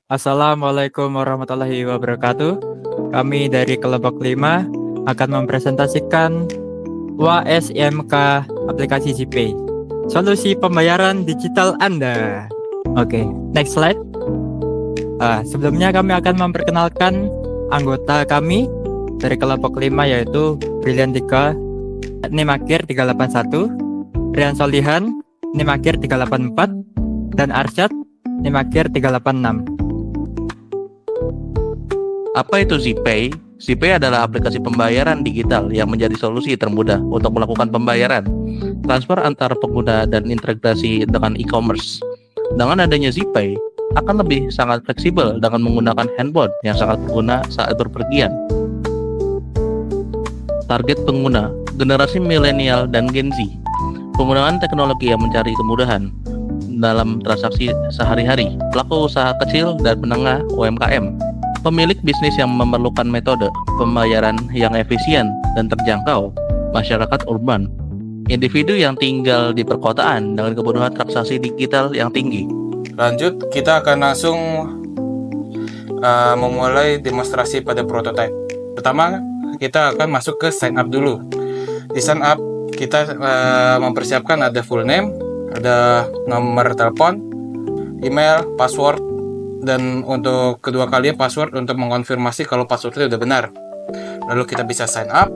Assalamualaikum warahmatullahi wabarakatuh. Kami dari kelompok 5 akan mempresentasikan WASIMK aplikasi GPay, solusi pembayaran digital Anda. Oke, next slide. Sebelumnya kami akan memperkenalkan anggota kami dari kelompok 5 yaitu Brilian 3, Nimakir 381, Rian Solihan, Nimakir 384, dan Arsyad, Nimakir 386. Apa itu ZPay? ZPay adalah aplikasi pembayaran digital yang menjadi solusi termudah untuk melakukan pembayaran, transfer antar pengguna, dan integrasi dengan e-commerce. Dengan adanya ZPay, akan lebih sangat fleksibel dengan menggunakan handphone yang sangat berguna saat berpergian. Target pengguna, generasi milenial dan Gen Z. Penggunaan teknologi yang mencari kemudahan dalam transaksi sehari-hari, pelaku usaha kecil dan menengah UMKM. Pemilik bisnis yang memerlukan metode pembayaran yang efisien dan terjangkau, masyarakat urban, individu yang tinggal di perkotaan dengan kebutuhan transaksi digital yang tinggi. Lanjut, kita akan langsung memulai demonstrasi pada prototype. Pertama, kita akan masuk ke sign up dulu. Di sign up, kita mempersiapkan ada full name, ada nomor telepon, email, password, dan untuk kedua kalinya password untuk mengonfirmasi kalau passwordnya udah benar. Lalu kita bisa sign up,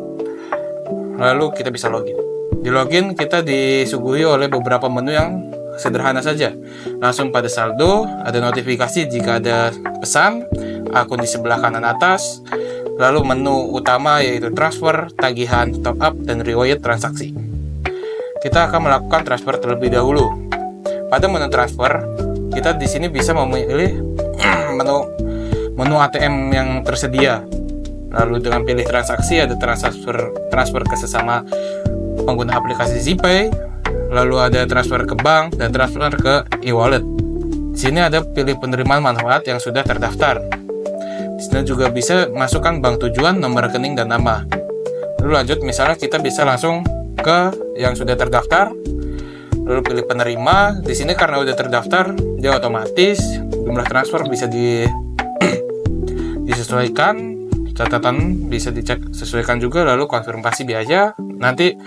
lalu kita bisa login. Di login kita disuguhi oleh beberapa menu yang sederhana saja. Langsung pada saldo, ada notifikasi jika ada pesan, akun di sebelah kanan atas, lalu menu utama yaitu transfer, tagihan, top up, dan riwayat transaksi. Kita akan melakukan transfer terlebih dahulu. Pada menu transfer, kita di sini bisa memilih menu ATM yang tersedia. Lalu dengan pilih transaksi ada transfer ke sesama pengguna aplikasi ZPay, lalu ada transfer ke bank dan transfer ke e-wallet. Di sini ada pilih penerimaan manfaat yang sudah terdaftar. Di sini juga bisa masukkan bank tujuan, nomor rekening, dan nama. Lalu lanjut, misalnya kita bisa langsung ke yang sudah terdaftar. Lalu pilih penerima. Di sini karena udah terdaftar, dia otomatis jumlah transfer bisa disesuaikan, catatan bisa dicek sesuaikan juga, lalu konfirmasi biasa. Nanti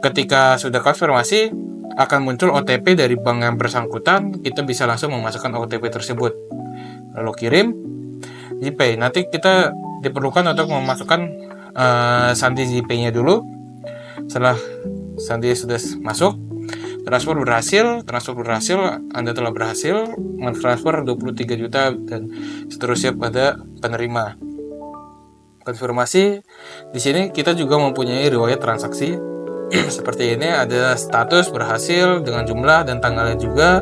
ketika sudah konfirmasi akan muncul OTP dari bank yang bersangkutan, kita bisa langsung memasukkan OTP tersebut. Lalu kirim GPay. Nanti kita diperlukan untuk memasukkan sandi GPay-nya dulu. Setelah sandi sudah masuk, transfer berhasil, Anda telah berhasil mentransfer 23 juta dan seterusnya pada penerima. Konfirmasi, di sini kita juga mempunyai riwayat transaksi. Seperti ini, ada status berhasil dengan jumlah dan tanggalnya juga.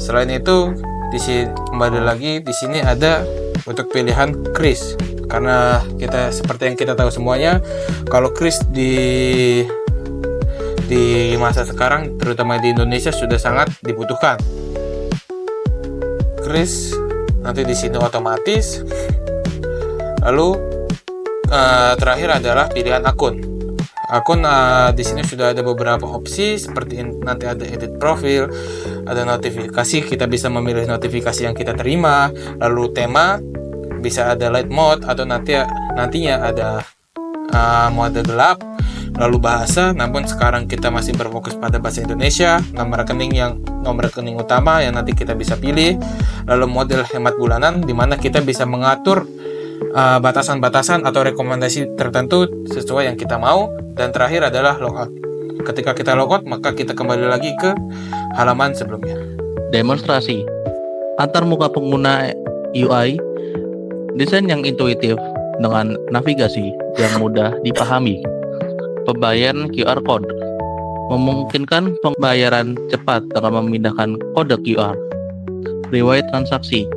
Selain itu, di sini kembali lagi di sini ada untuk pilihan kris. Karena kita seperti yang kita tahu semuanya, kalau kris di masa sekarang, terutama di Indonesia, sudah sangat dibutuhkan. Kris nanti di sini otomatis. Lalu terakhir adalah pilihan akun. Akun di sini sudah ada beberapa opsi seperti nanti ada edit profil, ada notifikasi, kita bisa memilih notifikasi yang kita terima. Lalu tema bisa ada light mode atau nantinya ada mode gelap. Lalu bahasa, namun sekarang kita masih berfokus pada bahasa Indonesia. Nomor rekening utama yang nanti kita bisa pilih. Lalu model hemat bulanan, di mana kita bisa mengatur batasan-batasan atau rekomendasi tertentu sesuai yang kita mau. Dan terakhir adalah logout. Ketika kita logout, maka kita kembali lagi ke halaman sebelumnya. Demonstrasi antar muka pengguna UI, desain yang intuitif dengan navigasi yang mudah dipahami. Pembayaran QR Code memungkinkan pembayaran cepat dengan memindahkan kode QR. Riwayat transaksi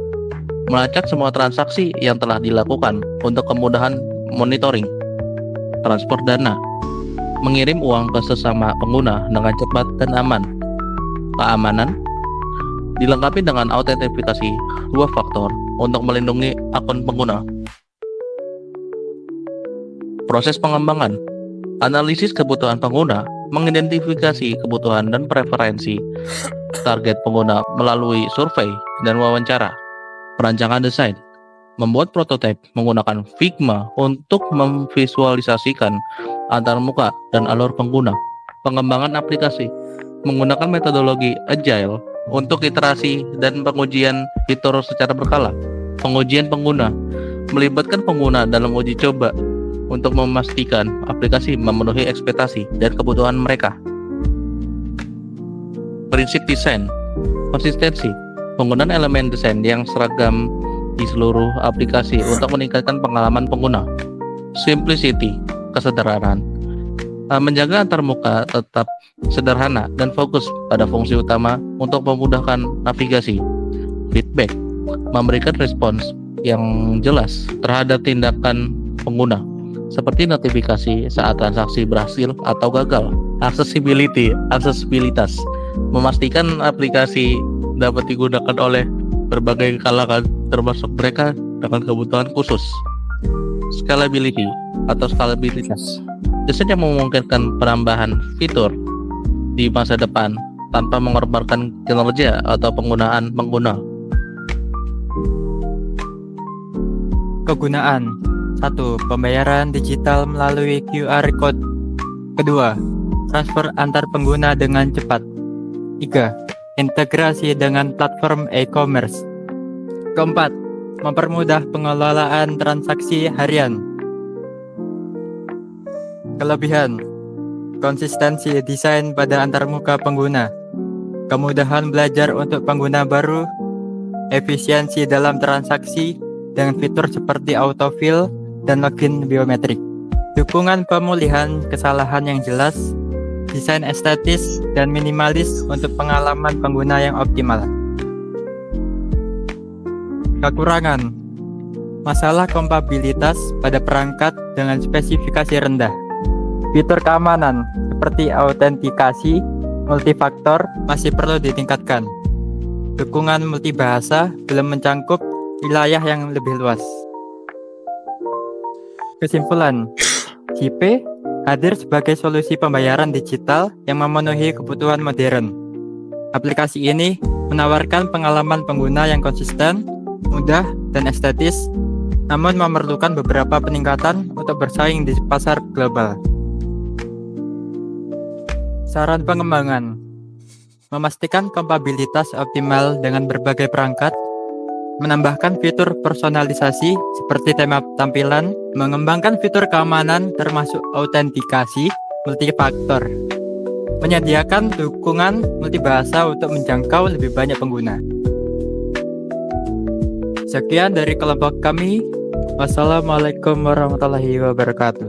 melacak semua transaksi yang telah dilakukan untuk kemudahan monitoring. Transfer dana mengirim uang ke sesama pengguna dengan cepat dan aman. Keamanan dilengkapi dengan autentifikasi 2 faktor untuk melindungi akun pengguna. Proses pengembangan, analisis kebutuhan pengguna, mengidentifikasi kebutuhan dan preferensi target pengguna melalui survei dan wawancara. Perancangan desain. Membuat prototipe menggunakan Figma untuk memvisualisasikan antarmuka dan alur pengguna. Pengembangan aplikasi menggunakan metodologi Agile untuk iterasi dan pengujian fitur secara berkala. Pengujian pengguna melibatkan pengguna dalam uji coba untuk memastikan aplikasi memenuhi ekspektasi dan kebutuhan mereka. Prinsip desain, konsistensi, penggunaan elemen desain yang seragam di seluruh aplikasi untuk meningkatkan pengalaman pengguna. Simplicity, kesederhanaan, menjaga antarmuka tetap sederhana dan fokus pada fungsi utama untuk memudahkan navigasi. Feedback, memberikan respons yang jelas terhadap tindakan pengguna, seperti notifikasi saat transaksi berhasil atau gagal. Accessibility, aksesibilitas, memastikan aplikasi dapat digunakan oleh berbagai kalangan, termasuk mereka dengan kebutuhan khusus. Scalability atau skalabilitas, desain yang memungkinkan penambahan fitur di masa depan tanpa mengorbankan kinerja atau penggunaan pengguna. Kegunaan 1. Pembayaran digital melalui QR Code. 2. Transfer antar pengguna dengan cepat. 3. Integrasi dengan platform e-commerce. 4. Mempermudah pengelolaan transaksi harian. Kelebihan: konsistensi desain pada antarmuka pengguna, kemudahan belajar untuk pengguna baru, efisiensi dalam transaksi dengan fitur seperti autofill dan login biometrik, dukungan pemulihan kesalahan yang jelas, desain estetis dan minimalis untuk pengalaman pengguna yang optimal. Kekurangan: masalah kompatibilitas pada perangkat dengan spesifikasi rendah. Fitur keamanan seperti autentikasi multifaktor masih perlu ditingkatkan. Dukungan multibahasa belum mencakup wilayah yang lebih luas. Kesimpulan, JPay hadir sebagai solusi pembayaran digital yang memenuhi kebutuhan modern. Aplikasi ini menawarkan pengalaman pengguna yang konsisten, mudah, dan estetis, namun memerlukan beberapa peningkatan untuk bersaing di pasar global. Saran pengembangan: memastikan kompatibilitas optimal dengan berbagai perangkat, menambahkan fitur personalisasi seperti tema tampilan, mengembangkan fitur keamanan termasuk autentikasi multifaktor, menyediakan dukungan multibahasa untuk menjangkau lebih banyak pengguna. Sekian dari kelompok kami. Wassalamualaikum warahmatullahi wabarakatuh.